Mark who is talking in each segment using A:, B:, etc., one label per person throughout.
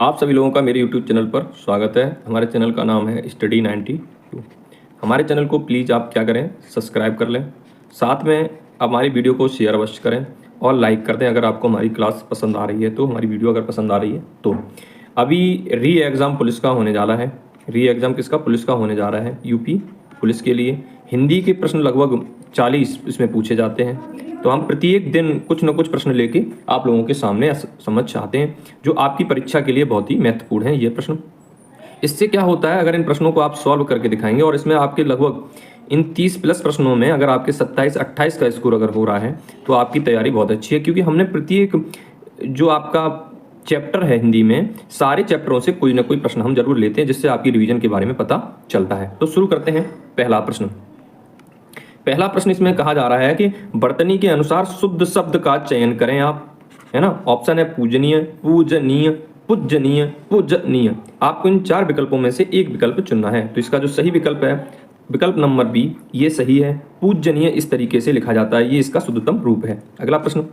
A: आप सभी लोगों का मेरे YouTube चैनल पर स्वागत है। हमारे चैनल का नाम है स्टडी 92। हमारे चैनल को प्लीज़ आप क्या करें, सब्सक्राइब कर लें, साथ में हमारी वीडियो को शेयर अवश्य करें और लाइक कर दें अगर आपको हमारी क्लास पसंद आ रही है तो, हमारी वीडियो अगर पसंद आ रही है तो। अभी री एग्ज़ाम पुलिस का होने जा रहा है। री एग्ज़ाम किसका? पुलिस का होने जा रहा है, यूपी पुलिस के लिए। हिंदी के प्रश्न लगभग 40 इसमें पूछे जाते हैं। तो हम प्रत्येक दिन कुछ न कुछ प्रश्न लेके आप लोगों के सामने समझ चाहते हैं, जो आपकी परीक्षा के लिए बहुत ही महत्वपूर्ण है ये प्रश्न। इससे क्या होता है, अगर इन प्रश्नों को आप सॉल्व करके दिखाएंगे और इसमें आपके लगभग इन 30 प्लस प्रश्नों में अगर आपके 27-28 का स्कोर अगर हो रहा है तो आपकी तैयारी बहुत अच्छी है, क्योंकि हमने प्रत्येक जो आपका चैप्टर है हिंदी में, सारे चैप्टरों से कोई ना कोई प्रश्न हम जरूर लेते हैं, जिससे आपकी रिवीजन के बारे में पता चलता है। तो शुरू करते हैं। पहला प्रश्न इसमें कहा जा रहा है कि वर्तनी के अनुसार शुद्ध शब्द का चयन करें आप, है ना। ऑप्शन है पूजनीय, पूजनीय, पूजनीय, पूजनीय। आपको इन 4 विकल्पों में से एक विकल्प चुनना है। तो इसका जो सही विकल्प है विकल्प नंबर बी, ये सही है। पूजनीय इस तरीके से लिखा जाता है, ये इसका शुद्धतम रूप है। अगला प्रश्न,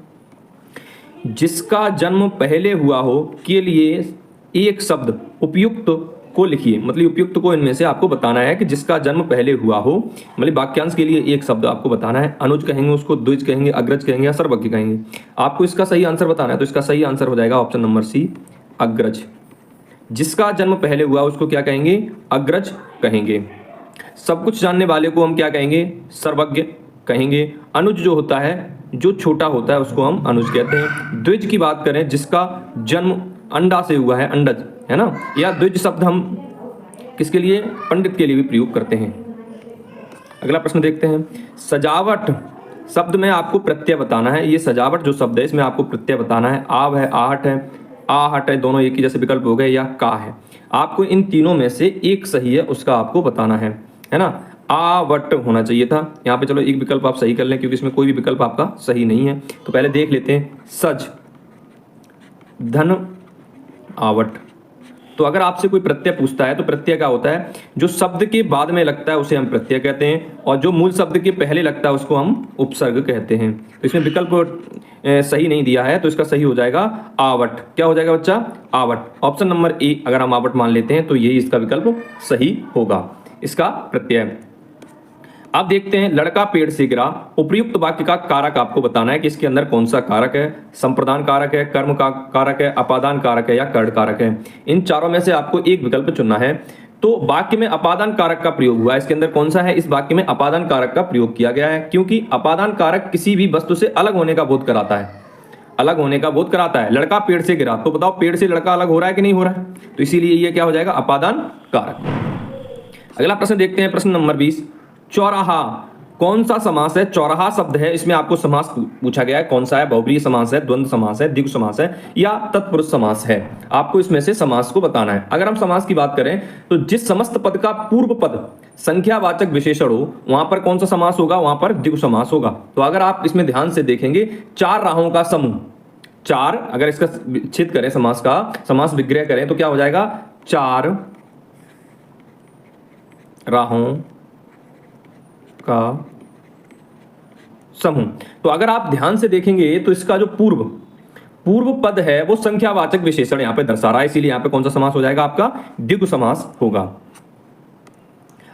A: जिसका जन्म पहले हुआ हो के लिए एक शब्द उपयुक्त को लिखिए। मतलब उपयुक्त को इनमें से आपको बताना है कि जिसका जन्म पहले हुआ हो, मतलब वाक्यांश के लिए एक शब्द आपको बताना है। अनुज कहेंगे उसको, द्विज कहेंगे, अग्रज कहेंगे या सर्वज्ञ कहेंगे। आपको इसका सही आंसर बताना है, तो इसका सही आंसर हो जाएगा ऑप्शन नंबर सी, अग्रज। जिसका जन्म पहले हुआ उसको क्या कहेंगे? अग्रज कहेंगे। सब कुछ जानने वाले को हम क्या कहेंगे? सर्वज्ञ कहेंगे। अनुज जो होता है, जो छोटा होता है, उसको हम अनुज कहते हैं। द्विज की बात करें, जिसका जन्म अंडा से हुआ है, अंडज, है ना। या द्विज शब्द हम किसके लिए? पंडित के लिए भी प्रयोग करते हैं। अगला प्रश्न देखते हैं। सजावट शब्द में आपको प्रत्यय बताना है। ये सजावट जो शब्द है इसमें आपको प्रत्यय बताना है। आव है, आहट है, आहट है, दोनों एक ही जैसे विकल्प हो गए, या का है। आपको इन तीनों में से एक सही है, उसका आपको बताना है ना। आवट होना चाहिए था यहाँ पे। चलो एक विकल्प आप सही कर लें, क्योंकि इसमें कोई भी विकल्प आपका सही नहीं है। तो पहले देख लेते हैं। सज, धन, आवट। तो अगर आपसे कोई प्रत्यय पूछता है तो प्रत्यय क्या होता है? जो शब्द के बाद में लगता है उसे हम प्रत्यय कहते हैं, और जो मूल शब्द के पहले लगता है उसको हम उपसर्ग कहते हैं। तो इसमें विकल्प सही नहीं दिया है, तो इसका सही हो जाएगा आवट। क्या हो जाएगा बच्चा? आवट। ऑप्शन नंबर ए अगर हम आवट मान लेते हैं तो यही इसका विकल्प सही होगा, इसका प्रत्यय। अब देखते हैं, लड़का पेड़ से गिरा। उपयुक्त वाक्य का कारक आपको बताना है कि इसके अंदर कौन सा कारक है। संप्रदान कारक है, कर्म का कारक है, अपादान कारक है या कर्ण कारक है। इन चारों में से आपको एक विकल्प चुनना है। तो वाक्य में अपादान कारक का प्रयोग हुआ है, इसके अंदर कौन सा है? इस वाक्य में अपादान कारक का प्रयोग किया गया है, क्योंकि अपादान कारक किसी भी वस्तु से अलग होने का बोध कराता है। अलग होने का बोध कराता है। लड़का पेड़ से गिरा, तो बताओ पेड़ से लड़का अलग हो रहा है कि नहीं हो रहा है? तो इसीलिए ये क्या हो जाएगा? अपादान कारक। अगला प्रश्न देखते हैं, प्रश्न नंबर 20। चौराहा कौन सा समास है? चौराहा शब्द है, इसमें आपको समास पूछा गया है, कौन सा है? बहुब्रीहि समास है, द्वंद्व समास है, द्विगु समास है या तत्पुरुष समास है। आपको इसमें से समास को बताना है। अगर हम समास की बात करें तो जिस समस्त पद का पूर्व पद संख्यावाचक विशेषण हो, वहां पर कौन सा समास होगा? वहां पर द्विगु समास होगा। तो अगर आप इसमें ध्यान से देखेंगे, 4 राहों का समूह, 4 अगर इसका छेद करें, समास का समास विग्रह करें तो क्या हो जाएगा? 4 राहों का समूह। तो अगर आप ध्यान से देखेंगे तो इसका जो पूर्व पद है वो संख्यावाचक विशेषण यहां पे दर्शा रहा है, इसीलिए यहां पे कौन सा समास हो जाएगा? आपका द्विगु समास होगा।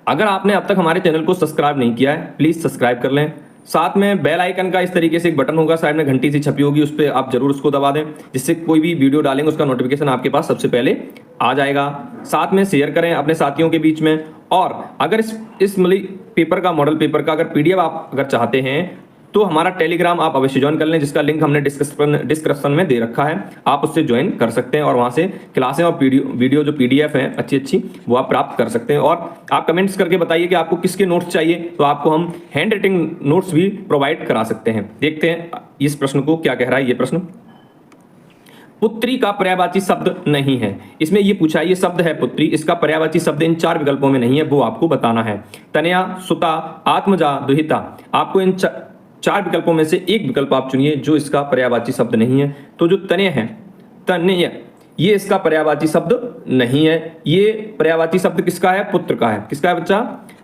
A: अगर आपने अब तक हमारे चैनल को सब्सक्राइब नहीं किया है, प्लीज सब्सक्राइब कर लें। साथ में बेल आइकन का इस तरीके से एक बटन होगा, साइड में घंटी सी छपी होगी, उस पर आप जरूर उसको दबा दें, जिससे कोई भी वीडियो डालेंगे उसका नोटिफिकेशन आपके पास सबसे पहले आ जाएगा। साथ में शेयर करें अपने साथियों के बीच में। और अगर इस पेपर का, मॉडल पेपर का अगर पीडीएफ आप अगर चाहते हैं तो हमारा टेलीग्राम आप अवश्य ज्वाइन कर लें, जिसका लिंक हमने डिस्क्रिप्शन में दे रखा है। आप उससे ज्वाइन कर सकते हैं और वहां से क्लासें और वीडियो जो पीडीएफ हैं अच्छी वो आप प्राप्त कर सकते हैं। और आप कमेंट्स करके बताइए कि आपको किसके नोट्स चाहिए, तो आपको हम हैंड राइटिंग नोट्स भी प्रोवाइड करा सकते हैं। देखते हैं इस प्रश्न को क्या कह रहा है ये प्रश्न। पुत्री का पर्यायवाची शब्द नहीं है। इसमें ये पूछा है, ये शब्द है पुत्री, इसका पर्यायवाची शब्द इन 4 विकल्पों में नहीं है, वो आपको बताना है। तनया, सुता, आत्मजा, दुहिता। आपको इन 4 विकल्पों में से एक विकल्प आप चुनिए जो इसका पर्यायवाची शब्द नहीं है। तो जो तनय है, तनय, ये इसका पर्यायवाची शब्द नहीं है। ये पर्यायवाची शब्द किसका है? पुत्र का है। किसका है बच्चा?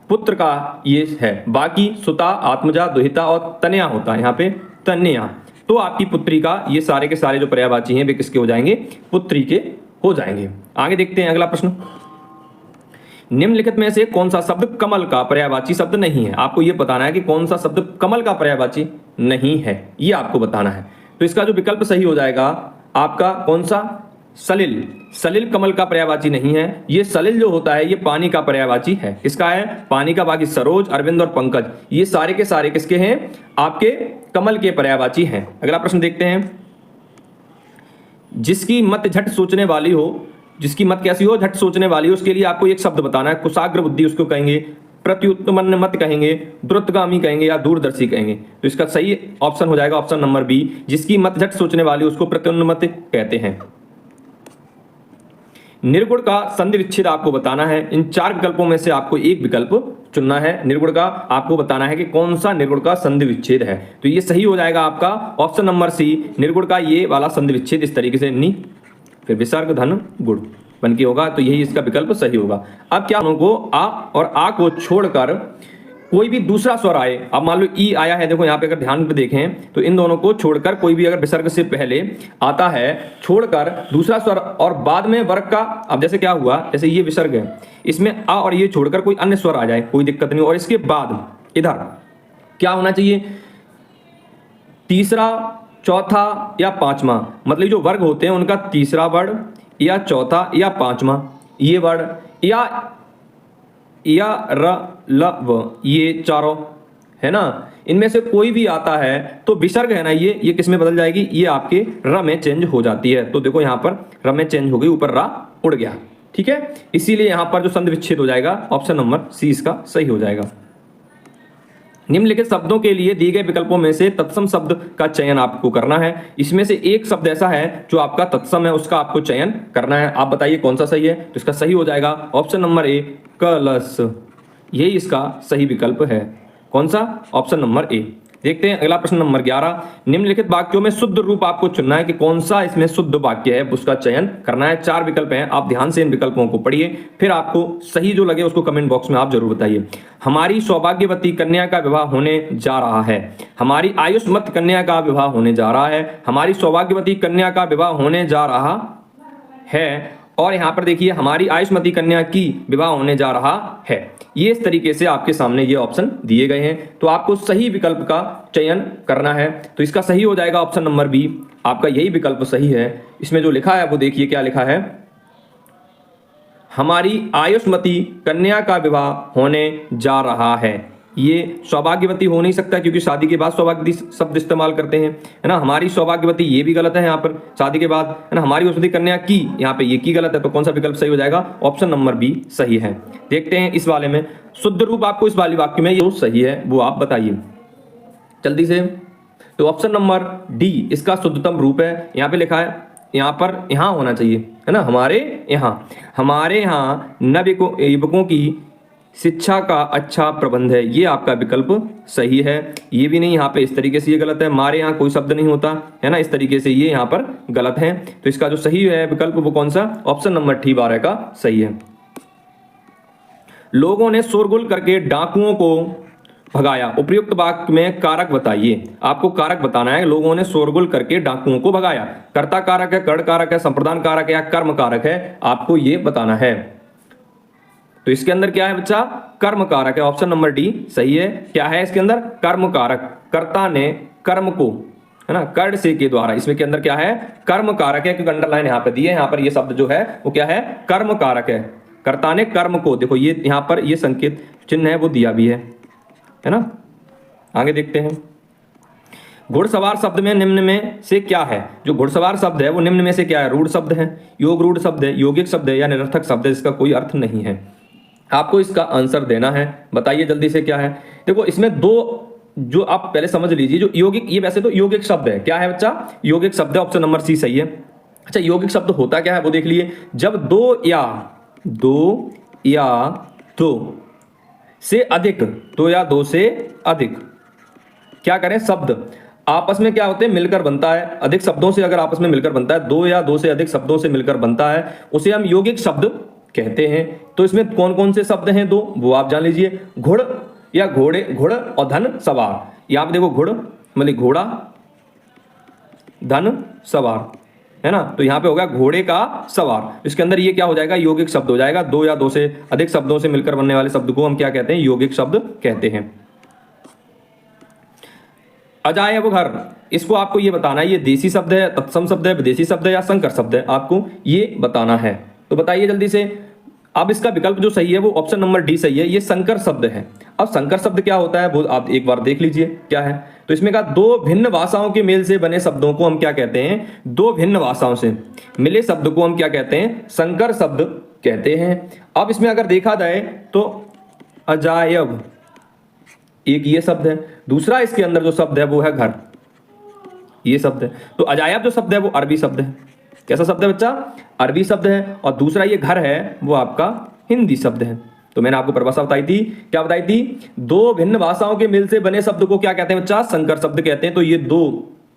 A: पुत्र का ये है। बाकी सुता, आत्मजा, दुहिता और तनया होता है यहाँ पे तनया। तो आपकी पुत्री का ये सारे के सारे जो पर्यायवाची हैं वे किसके हो जाएंगे? पुत्री के हो जाएंगे। आगे देखते हैं अगला प्रश्न। निम्नलिखित में से कौन सा शब्द कमल का पर्यायवाची शब्द नहीं है? आपको यह बताना है कि कौन सा शब्द कमल का पर्यायवाची नहीं है, यह आपको बताना है। तो इसका जो विकल्प सही हो जाएगा आपका कौन सा? सलिल। सलिल कमल का पर्यायवाची नहीं है। ये सलिल जो होता है ये पानी का पर्यायवाची है। किसका है? पानी का। बाकी सरोज, अरविंद और पंकज ये सारे के सारे किसके हैं? आपके कमल के पर्यायवाची हैं। अगला प्रश्न देखते हैं। जिसकी मत झट सोचने वाली हो, जिसकी मत कैसी हो? झट सोचने वाली हो, उसके लिए आपको एक शब्द बताना है। कुशाग्र बुद्धि उसको कहेंगे, प्रत्युत्पन्न मत कहेंगे, द्रुतगामी कहेंगे या दूरदर्शी कहेंगे। तो इसका सही ऑप्शन हो जाएगा ऑप्शन नंबर बी। जिसकी मत झट सोचने वाली उसको प्रत्युन्मत कहते हैं। निर्गुण का संधि विच्छेद आपको बताना है। इन 4 विकल्पों में से आपको एक विकल्प चुनना है। निर्गुण का आपको बताना है कि कौन सा निर्गुण का संधि विच्छेद है। तो ये सही हो जाएगा आपका ऑप्शन नंबर सी। निर्गुण का ये वाला संधि विच्छेद इस तरीके से नि फिर विसर्ग धन गुण बन के होगा। तो यही इसका विकल्प सही होगा। अब क्या को आ और आ को छोड़कर कोई भी दूसरा स्वर आए, अब मान लो ई आया है, देखो यहाँ पे अगर ध्यान पे देखें तो इन दोनों को छोड़कर कोई भी अगर विसर्ग से पहले आता है, छोड़कर दूसरा स्वर और बाद में वर्ग का, अब जैसे क्या हुआ, जैसे ये विसर्ग है, इसमें आ और ये छोड़कर कोई अन्य स्वर आ जाए, कोई दिक्कत नहीं। और इसके बाद इधर क्या होना चाहिए? तीसरा, चौथा या पांचवा, मतलब जो वर्ग होते हैं उनका तीसरा वर्ण या चौथा या पांचवा ये वर्ण या र ल व ये चारों है ना, इनमें से कोई भी आता है तो विसर्ग है ना ये किस में बदल जाएगी? ये आपके र में चेंज हो जाती है। तो देखो यहाँ पर र में चेंज हो गई, ऊपर रा उड़ गया, ठीक है। इसीलिए यहाँ पर जो संधि विच्छेद हो जाएगा ऑप्शन नंबर सी इसका सही हो जाएगा। निम्नलिखित शब्दों के लिए दिए गए विकल्पों में से तत्सम शब्द का चयन आपको करना है। इसमें से एक शब्द ऐसा है जो आपका तत्सम है, उसका आपको चयन करना है। आप बताइए कौन सा सही है? तो इसका सही हो जाएगा ऑप्शन नंबर ए कलश। यही इसका सही विकल्प है। कौन सा? Option number A. देखते हैं अगला प्रश्न नंबर 11। निम्नलिखित वाक्यों में शुद्ध रूप आपको चुनना है कि कौन सा इसमें शुद्ध वाक्य है, उसका चयन करना है। 4 विकल्प हैं, आप ध्यान से इन विकल्पों को पढ़िए, फिर आपको सही जो लगे उसको कमेंट बॉक्स में आप जरूर बताइए। हमारी सौभाग्यवती कन्या का विवाह होने जा रहा है। हमारी आयुष्मत कन्या का विवाह होने जा रहा है। हमारी सौभाग्यवती कन्या का विवाह होने जा रहा है। और यहां पर देखिए हमारी आयुष्मती कन्या की विवाह होने जा रहा है। ये इस तरीके से आपके सामने ये ऑप्शन दिए गए हैं, तो आपको सही विकल्प का चयन करना है। तो इसका सही हो जाएगा ऑप्शन नंबर बी, आपका यही विकल्प सही है। इसमें जो लिखा है वो देखिए क्या लिखा है, हमारी आयुष्मती कन्या का विवाह होने जा रहा है। ये सौभाग्यवती हो नहीं सकता क्योंकि शादी के बाद सौभाग्यवती शब्द इस्तेमाल करते हैं, है ना। हमारी सौभाग्यवती ये भी गलत है यहाँ पर, शादी के बाद, है ना। हमारी आयुष्मती कन्या की, यहाँ पे ये की गलत है, तो कौन सा विकल्प सही हो जाएगा? ऑप्शन नंबर बी सही है। देखते हैं इस वाले में शुद्ध रूप आपको इस वाले वाक्य में जो सही है वो आप बताइए जल्दी से। तो ऑप्शन नंबर डी इसका शुद्धतम रूप है। यहाँ पे लिखा है, यहाँ पर यहाँ होना चाहिए, है ना, हमारे यहाँ नवयुवकों की शिक्षा का अच्छा प्रबंध है, ये आपका विकल्प सही है। ये भी नहीं, यहाँ पे इस तरीके से ये गलत है, हमारे यहाँ कोई शब्द नहीं होता, है ना, इस तरीके से ये यहाँ पर गलत है। तो इसका जो सही है विकल्प वो कौन सा? ऑप्शन नंबर डी 12 का सही है। लोगों ने शोरगुल करके डाकुओं को भगाया। उपयुक्त वाक्य में कारक बताइए। आपको कारक बताना है। लोगों ने शोरगुल करके डाकुओं को भगाया। कर्ता कारक है, कर्ण कारक है, संप्रदान कारक है या कर्म कारक है, आपको ये बताना है। तो इसके अंदर क्या है बच्चा? कर्म कारक है। ऑप्शन नंबर डी सही है। क्या है इसके अंदर? कर्म कारक। कर्ता ने कर्म को, है ना, कर्ण से के द्वारा, इसमें के अंदर क्या है? कर्म कारक है, क्योंकि अंडरलाइन यहाँ पे दिए, यहाँ पर ये शब्द जो है वो क्या है? कर्म कारक है। कर्ता ने कर्म को, देखो ये यहाँ पर ये संकेत चिन्ह है वो दिया भी है ना। आगे देखते हैं। घुड़सवार शब्द में निम्न में से क्या है? जो घुड़सवार शब्द है वो निम्न में से क्या है? रूढ़ शब्द है, योग रूढ़ शब्द है, यौगिक शब्द है या निरर्थक शब्द है, इसका कोई अर्थ नहीं है। आपको इसका आंसर देना है, बताइए जल्दी से क्या है। देखो इसमें दो जो आप पहले समझ लीजिए, जो यौगिक, ये वैसे तो यौगिक शब्द है। क्या है बच्चा? यौगिक शब्द है। ऑप्शन नंबर सी सही है। अच्छा, यौगिक शब्द होता क्या है वो देख लिए। जब दो या दो से अधिक, दो या दो से अधिक क्या करें? शब्द आपस में क्या होते हैं? मिलकर बनता है। अधिक शब्दों से अगर आपस में मिलकर बनता है, दो या दो से अधिक शब्दों से मिलकर बनता है, उसे हम यौगिक शब्द कहते हैं। तो इसमें कौन कौन से शब्द हैं? दो, वो आप जान लीजिए। घुड़ या घोड़े, घुड़ और धन सवार। यहाँ पे देखो घुड़ मतलब घोड़ा, धन सवार, है ना, तो यहाँ पे होगा घोड़े का सवार। इसके अंदर ये क्या हो जाएगा, यौगिक शब्द हो जाएगा। दो या दो से अधिक शब्दों से मिलकर बनने वाले शब्द को हम क्या कहते हैं, यौगिक शब्द कहते हैं। अजायब घर, इसको आपको ये बताना है, ये देसी शब्द है, तत्सम शब्द है, विदेशी शब्द है या संकर शब्द है, आपको ये बताना है। तो बताइए जल्दी से। अब इसका विकल्प जो सही है वो ऑप्शन नंबर डी सही है, ये संकर शब्द है। अब संकर शब्द क्या होता है वो आप एक बार देख लीजिए क्या है। तो इसमें कहा दो भिन्न भाषाओं के मेल से बने शब्दों को हम क्या कहते हैं, दो भिन्न भाषाओं से मिले शब्द को हम क्या कहते हैं, संकर शब्द कहते हैं। अब इसमें अगर देखा जाए तो अजायब एक ये शब्द है, दूसरा इसके अंदर जो शब्द है वो है घर, ये शब्द है। तो अजायब जो शब्द है वो अरबी शब्द है। कैसा शब्द है बच्चा, अरबी शब्द है। और दूसरा ये घर है वो आपका हिंदी शब्द है। तो मैंने आपको परिभाषा बताई थी, क्या बताई थी, दो भिन्न भाषाओं के मिल से बने शब्द को क्या कहते हैं बच्चा, संकर शब्द कहते हैं। तो ये दो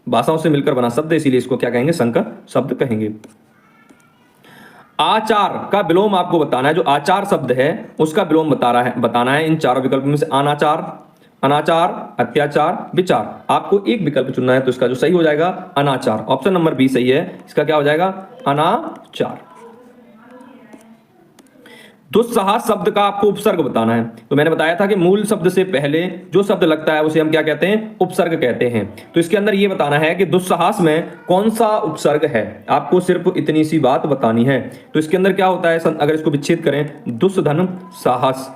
A: भाषाओं से मिलकर बना शब्द है, इसीलिए इसको क्या कहेंगे, संकर शब्द कहेंगे। आचार का विलोम आपको बताना है, जो आचार शब्द है उसका विलोम बताना है इन चारों विकल्पों में से। अनाचार, अनाचार, अत्याचार, विचार, आपको एक विकल्प चुनना है। तो इसका जो सही हो जाएगा अनाचार, ऑप्शन नंबर बी सही है। इसका क्या हो जाएगा, अनाचार। दुस्साहस शब्द का आपको उपसर्ग बताना है। तो मैंने बताया था कि मूल शब्द से पहले जो शब्द लगता है उसे हम क्या कहते हैं, उपसर्ग कहते हैं। तो इसके अंदर ये बताना है कि दुस्साहस में कौन सा उपसर्ग है, आपको सिर्फ इतनी सी बात बतानी है। तो इसके अंदर क्या होता है, अगर इसको विच्छेद करें, दुस्धन साहस,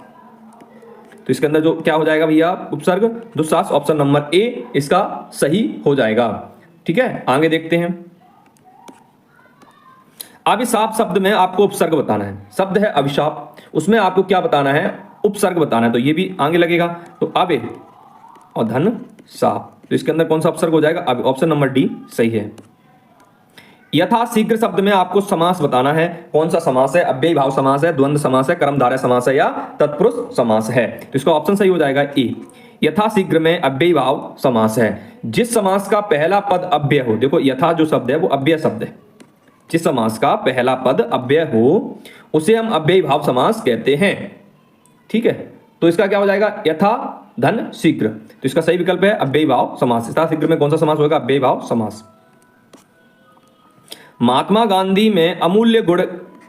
A: तो इसके अंदर जो क्या हो जाएगा भैया, उपसर्ग दुस्साहस, ऑप्शन नंबर ए इसका सही हो जाएगा। ठीक है, आगे देखते हैं। अभिशाप शब्द में आपको उपसर्ग बताना है। शब्द है अभिशाप, उसमें आपको क्या बताना है, उपसर्ग बताना है। तो ये भी आगे लगेगा। तो अबे और धन साप, तो इसके अंदर कौन सा उपसर्ग हो जाएगा, अब ऑप्शन नंबर डी सही है। यथाशीघ्र शब्द में आपको समास बताना है। कौन सा समास है, अव्ययी भाव समास है, द्वंद्व समास है, कर्मधारय समास है या तत्पुरुष समास है। तो इसका ऑप्शन सही हो जाएगा ए, यथाशीघ्र में अव्ययी भाव समास है। जिस समास का पहला पद अव्यय हो, देखो यथा जो शब्द है वो अव्यय शब्द है, जिस समास का पहला पद अव्यय हो उसे हम अव्ययी भाव समास कहते हैं। ठीक है, तो इसका क्या हो जाएगा, यथा धन शीघ्र, तो इसका सही विकल्प है अव्ययी भाव समास। यथा शीघ्र में कौन सा समास होगा, अव्ययी भाव समास। महात्मा गांधी में अमूल्य गुण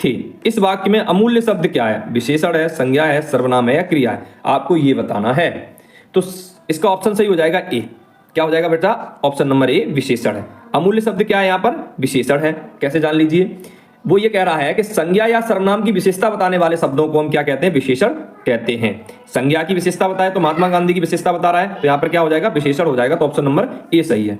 A: थे, इस वाक्य में अमूल्य शब्द क्या है, विशेषण है, संज्ञा है, सर्वनाम है या क्रिया है, आपको ये बताना है। तो इसका ऑप्शन सही हो जाएगा ए, क्या हो जाएगा बेटा, ऑप्शन नंबर ए विशेषण है। अमूल्य शब्द क्या है, यहाँ पर विशेषण है। कैसे जान लीजिए, वो ये कह रहा है कि संज्ञा या सर्वनाम की विशेषता बताने वाले शब्दों को हम क्या कहते हैं, विशेषण कहते हैं। संज्ञा की विशेषता बताए तो महात्मा गांधी की विशेषता बता रहा है, तो यहाँ पर क्या हो जाएगा, विशेषण हो जाएगा। तो ऑप्शन नंबर ए सही है।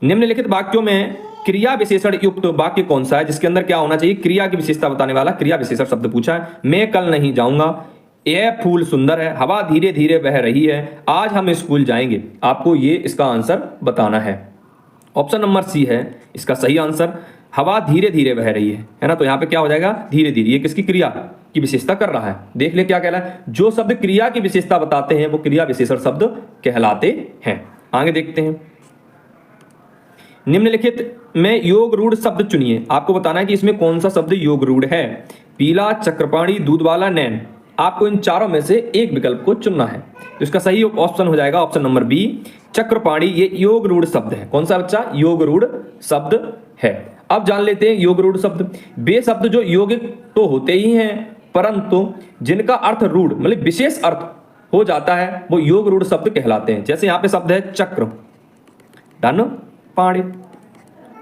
A: निम्नलिखित वाक्यों में क्रिया विशेषण युक्त वाक्य कौन सा है, जिसके अंदर क्या होना चाहिए, क्रिया की विशेषता बताने वाला क्रिया विशेषण शब्द पूछा है। मैं कल नहीं जाऊंगा, यह फूल सुंदर है, हवा धीरे धीरे बह रही है, आज हम स्कूल जाएंगे, आपको ये इसका आंसर बताना है। ऑप्शन नंबर सी है इसका सही आंसर, हवा धीरे धीरे बह रही है ना। तो यहाँ पे क्या हो जाएगा, धीरे धीरे, ये किसकी क्रिया की विशेषता कर रहा है। देख ले क्या कह रहा है, जो शब्द क्रिया की विशेषता बताते हैं वो क्रिया विशेषण शब्द कहलाते हैं। आगे देखते हैं। निम्नलिखित में योग रूढ़ शब्द चुनिए, आपको बताना है कि इसमें कौन सा शब्द योग रूढ़ है। पीला, चक्रपाणी, दूध वाला, नैन, आपको इन चारों में से एक विकल्प को चुनना है। तो इसका सही ऑप्शन हो जाएगा ऑप्शन नंबर बी, चक्रपाणी। ये योग रूढ़ शब्द है। कौन सा बच्चा, योग रूढ़ शब्द है। अब जान लेते हैं योग रूढ़ शब्द। वे शब्द जो यौगिक तो होते ही हैं, परंतु जिनका अर्थ रूढ़ मतलब विशेष अर्थ हो जाता है वो योग रूढ़ शब्द कहलाते हैं। जैसे यहाँ पे शब्द है चक्र धन पाणी,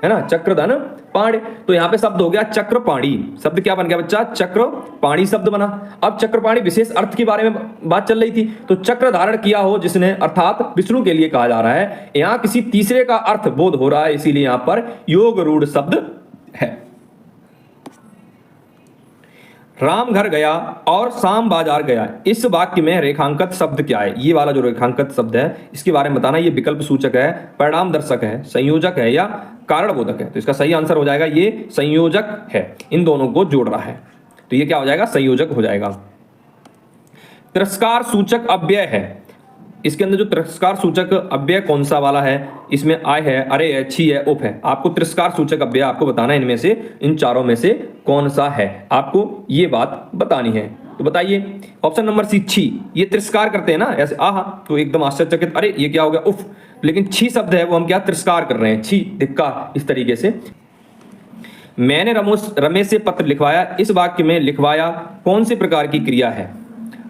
A: है ना, चक्र धन पाणी, तो यहाँ पे शब्द हो गया चक्रपाणी। शब्द क्या बन गया बच्चा, चक्रपाणी शब्द बना। अब चक्रपाणी विशेष अर्थ के बारे में बात चल रही थी, तो चक्र धारण किया हो जिसने, अर्थात विष्णु के लिए कहा जा रहा है। यहाँ किसी तीसरे का अर्थ बोध हो रहा है, इसीलिए यहाँ पर योग रूढ़ शब्द है। राम घर गया और शाम बाजार गया, इस वाक्य में रेखांकित शब्द क्या है। ये वाला जो रेखांकित शब्द है इसके बारे में बताना। ये विकल्प सूचक है, परिणाम दर्शक है, संयोजक है या कारण बोधक है। तो इसका सही आंसर हो जाएगा ये संयोजक है, इन दोनों को जोड़ रहा है, तो ये क्या हो जाएगा, संयोजक हो जाएगा। तिरस्कार सूचक अव्यय है, इसके अंदर जो तिरस्कार सूचक अव्यय कौन सा वाला है, इसमें आय है, अरे है, छी है, उप है। आपको तिरस्कार सूचक अव्यय आपको बताना है इनमें से, इन चारों में से कौन सा है, आपको ये बात बतानी है। तो बताइए ऑप्शन नंबर सी छी, ये तिरस्कार करते हैं ना ऐसे आहा, तो एकदम आश्चर्यचकित, अरे ये क्या हो गया उफ, लेकिन छी शब्द है वो हम क्या तिरस्कार कर रहे हैं, छी धिक्कार, इस तरीके से। मैंने रमेश से पत्र लिखवाया, इस वाक्य में लिखवाया कौन से प्रकार की क्रिया है?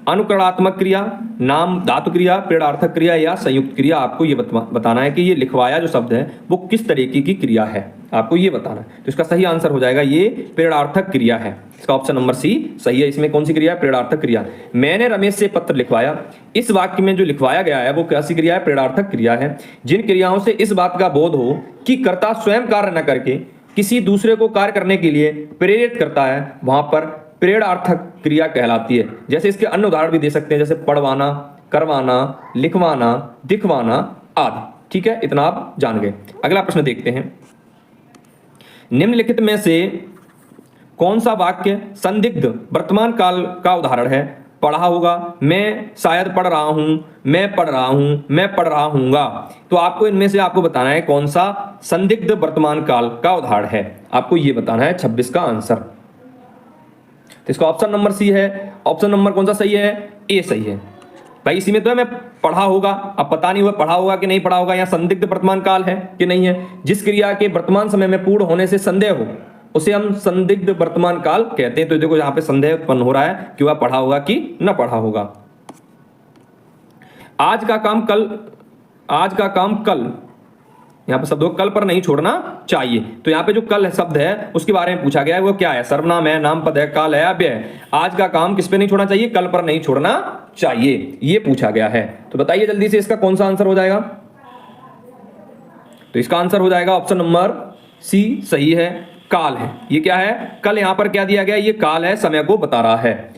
A: अनुकरणात्मक क्रिया, नाम धातु क्रिया, प्रेरणार्थक क्रिया या संयुक्त क्रिया? आपको ये बताना है कि ये लिखवाया जो शब्द है वो किस तरीके की क्रिया है, आपको ये बताना है। तो इसका सही आंसर हो जाएगा ये प्रेरणार्थक क्रिया है, इसका ऑप्शन नंबर सी सही है। इसमें कौन सी क्रिया है? प्रेरणार्थक क्रिया। मैंने रमेश से पत्र लिखवाया, इस वाक्य में जो लिखवाया गया है वो कैसी क्रिया है? प्रेरणार्थक क्रिया है। जिन क्रियाओं से इस बात का बोध हो कि कर्ता स्वयं कार्य न करके किसी दूसरे को कार्य करने के लिए प्रेरित करता है, वहां पर प्रेरणार्थक क्रिया कहलाती है। जैसे इसके अन्य उदाहरण भी दे सकते हैं, जैसे पढ़वाना, करवाना, लिखवाना, दिखवाना आदि। ठीक है, इतना आप जान गए। अगला प्रश्न देखते हैं। निम्नलिखित में से कौन सा वाक्य संदिग्ध वर्तमान काल का उदाहरण है? पढ़ा होगा, मैं शायद पढ़ रहा हूं, मैं पढ़ रहा हूं, मैं पढ़ रहा हूंगा। तो आपको इनमें से आपको बताना है कौन सा संदिग्ध वर्तमान काल का उदाहरण है, आपको यह बताना है 26 का आंसर। तो इसका ऑप्शन नंबर सी है। ऑप्शन नंबर कौन सा सही है? ए सही है। भाई इसी में तो है मैं पढ़ा होगा, अब पता नहीं हुआ पढ़ा होगा कि नहीं पढ़ा होगा, या संदिग्ध वर्तमान काल है कि नहीं है। जिस क्रिया के वर्तमान समय में पूर्ण होने से संदेह हो उसे हम संदिग्ध वर्तमान काल कहते हैं। तो देखो यहाँ पे संदेह उत्पन्न हो रहा है कि वह पढ़ा होगा कि न पढ़ा होगा। आज का काम कल, आज का काम कल, यहाँ पे शब्दों कल पर नहीं छोड़ना चाहिए। तो यहाँ पे जो कल शब्द है उसके बारे में पूछा गया है, वो क्या है? सर्वनाम है, नाम पद है, काल है, अव्यय है। आज का काम किस पे नहीं छोड़ना चाहिए? कल पर नहीं छोड़ना चाहिए, ये पूछा गया है। तो बताइए जल्दी से इसका कौन सा आंसर हो जाएगा? तो इसका आंसर हो जाएगा ऑप्शन नंबर सी सही है, काल है। ये क्या है? कल। यहां पर क्या दिया गया? ये काल है, समय को बता रहा है।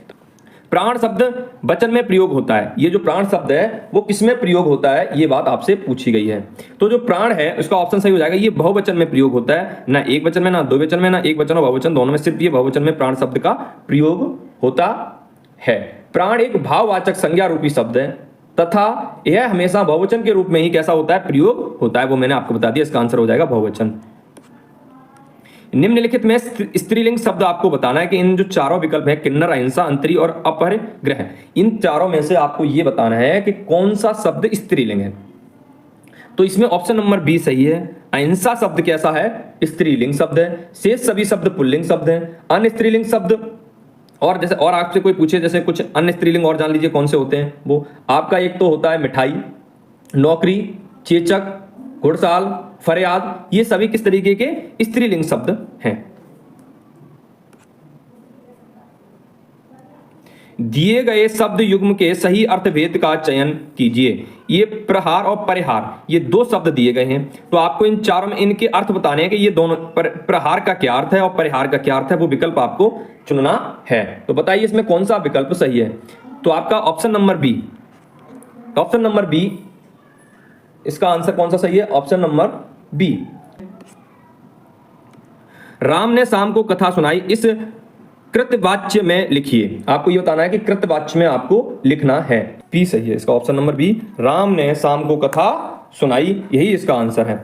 A: प्राण शब्द वचन में प्रयोग होता है। ये जो प्राण शब्द है वो किसमें प्रयोग होता है, ये बात आपसे पूछी गई है। तो जो प्राण है उसका ऑप्शन सही हो जाएगा, ये बहुवचन में प्रयोग होता है, ना एक वचन में, ना दो वचन में, ना एक वचन और बहुवचन दोनों में, सिर्फ ये बहुवचन में प्राण शब्द का प्रयोग होता है। प्राण एक भाववाचक संज्ञा रूपी शब्द है तथा यह हमेशा बहुवचन के रूप में ही कैसा होता है? प्रयोग होता है। वो मैंने आपको बता दिया, इसका आंसर हो जाएगा बहुवचन। निम्नलिखित में स्त्रीलिंग शब्द आपको बताना है कि इन जो चारों विकल्प हैं, किन्नर, अहिंसा, अंतरी और अपरिग्रह, इन चारों में से आपको यह बताना है कि कौन सा शब्द स्त्रीलिंग है। तो इसमें ऑप्शन नंबर बी सही है। अहिंसा शब्द कैसा है? स्त्रीलिंग शब्द है। शेष सभी शब्द पुल्लिंग शब्द हैं। अन्य स्त्रीलिंग शब्द, और जैसे और आपसे कोई पूछे जैसे कुछ अन्य स्त्रीलिंग और जान लीजिए कौन से होते हैं। वो आपका एक तो होता है मिठाई, नौकरी, चेचक, घुड़साल, फरियाद, ये सभी किस तरीके के स्त्रीलिंग शब्द हैं। दिए गए शब्द युग्म के सही अर्थभेद का चयन कीजिए। ये प्रहार और परिहार, ये दो शब्द दिए गए हैं, तो आपको इन चारों में इनके अर्थ बताने हैं कि ये दोनों प्रहार का क्या अर्थ है और परिहार का क्या अर्थ है, वो विकल्प आपको चुनना है। तो बताइए इसमें कौन सा विकल्प सही है? तो आपका option number B, option number B, इसका आंसर कौन सा सही है? Option number B. राम ने शाम को कथा सुनाई, इस कृतवाच्य में लिखिए। आपको ये बताना है कि कृतवाच्य में आपको लिखना है। बी सही है, इसका ऑप्शन नंबर बी, राम ने शाम को कथा सुनाई, यही इसका आंसर है।